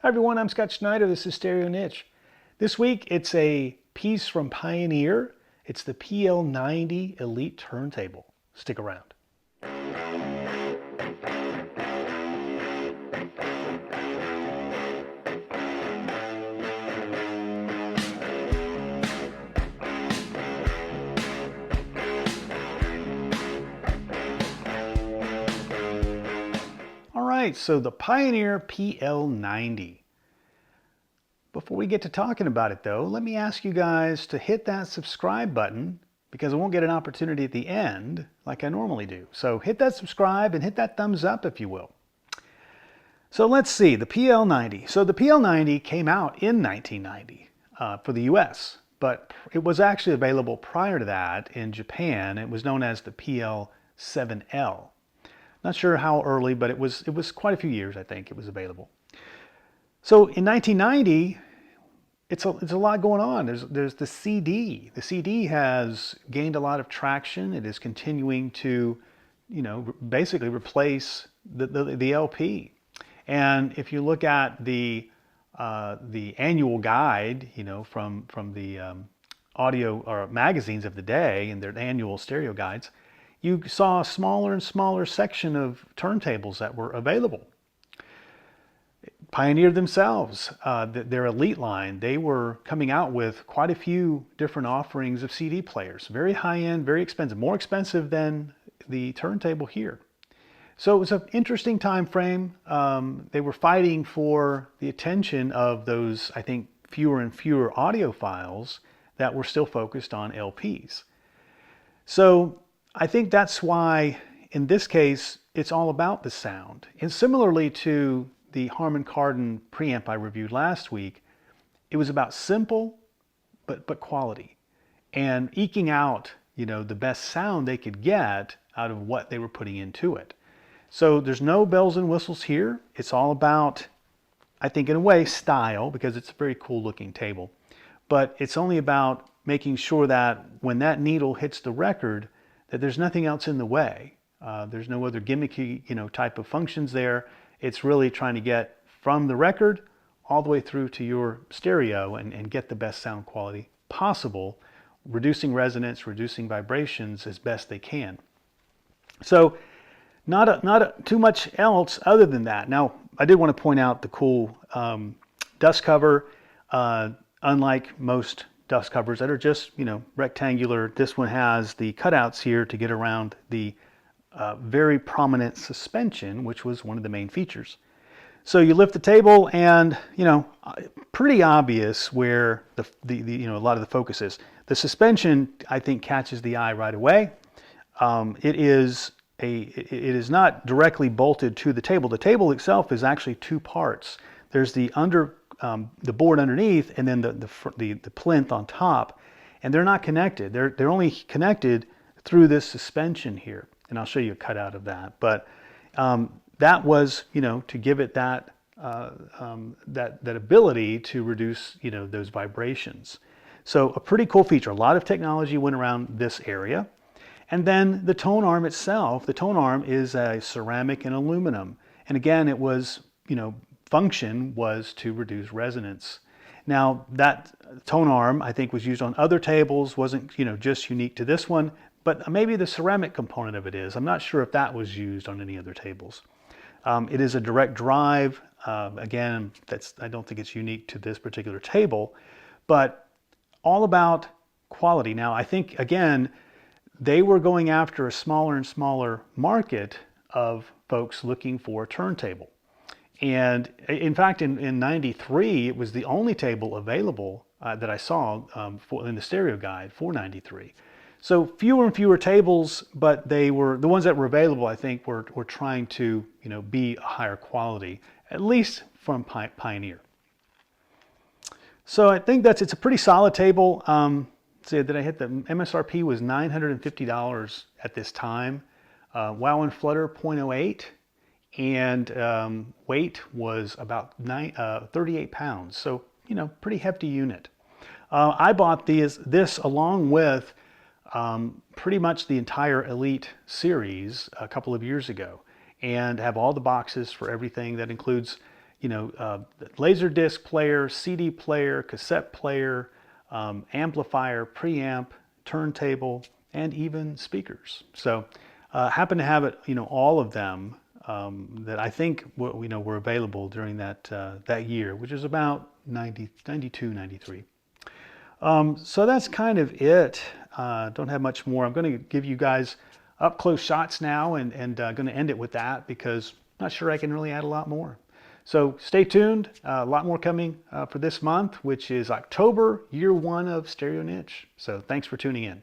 Hi everyone, I'm Scott Schneider. This is Stereo Niche. This week it's a piece from Pioneer. It's the PL90 Elite Turntable. Stick around. All right, so the Pioneer PL90. Before we get to talking about it though, let me ask you guys to hit that subscribe button because I won't get an opportunity at the end like I normally do. So hit that subscribe and hit that thumbs up if you will. So let's see, the PL90. So the PL90 came out in 1990 for the US, but it was actually available prior to that in Japan. It was known as the PL7L. Not sure how early, but it was quite a few years, I think, it was available. So in 1990, it's a lot going on. There's the CD. The CD has gained a lot of traction. It is continuing to, basically replace the LP. And if you look at the annual guide, from the audio or magazines of the day and their annual stereo guides, you saw a smaller and smaller section of turntables that were available. Pioneer themselves, their Elite line, they were coming out with quite a few different offerings of CD players. Very high-end, very expensive, more expensive than the turntable here. So it was an interesting time frame. They were fighting for the attention of those, I think, fewer and fewer audiophiles that were still focused on LPs. So I think that's why, in this case, it's all about the sound. And similarly to the Harman Kardon preamp I reviewed last week, it was about simple but quality and eking out, the best sound they could get out of what they were putting into it. So there's no bells and whistles here. It's all about, I think in a way, style, because it's a very cool looking table. But it's only about making sure that when that needle hits the record, that there's nothing else in the way. There's no other gimmicky, type of functions there. It's really trying to get from the record all the way through to your stereo and get the best sound quality possible, reducing resonance, reducing vibrations as best they can. So not too much else other than that. Now, I did want to point out the cool dust cover. Unlike most dust covers that are just, rectangular, this one has the cutouts here to get around the very prominent suspension, which was one of the main features. So you lift the table and, pretty obvious where the a lot of the focus is. The suspension, I think, catches the eye right away. It is not directly bolted to the table. The table itself is actually two parts. There's the board underneath, and then the plinth on top, and they're not connected. They're only connected through this suspension here, and I'll show you a cutout of that. But that was, to give it that ability to reduce, those vibrations. So a pretty cool feature. A lot of technology went around this area. And then the tone arm itself, the tone arm is a ceramic and aluminum. And again, it was, function was to reduce resonance. Now that tone arm, I think, was used on other tables, wasn't, just unique to this one, but maybe the ceramic component of it is. I'm not sure if that was used on any other tables. It is a direct drive. Again, I don't think it's unique to this particular table, but all about quality. Now, I think, again, they were going after a smaller and smaller market of folks looking for a turntable. And in fact, in 93, it was the only table available that I saw in the stereo guide for 93. So fewer and fewer tables, but they were the ones that were available, I think, were trying to, be a higher quality, at least from Pioneer. So I think it's a pretty solid table. So did I hit the MSRP was $950 at this time. Wow and Flutter 0.08. And weight was about 38 pounds. So, pretty hefty unit. I bought this along with pretty much the entire Elite series a couple of years ago, and have all the boxes for everything. That includes, laser disc player, CD player, cassette player, amplifier, preamp, turntable, and even speakers. So happen to have it, all of them that I think were available during that year, which is about 92, 93. So that's kind of it. Don't have much more. I'm going to give you guys up close shots now and going to end it with that because I'm not sure I can really add a lot more. So stay tuned. A lot more coming for this month, which is October, year 1 of Stereo Niche. So thanks for tuning in.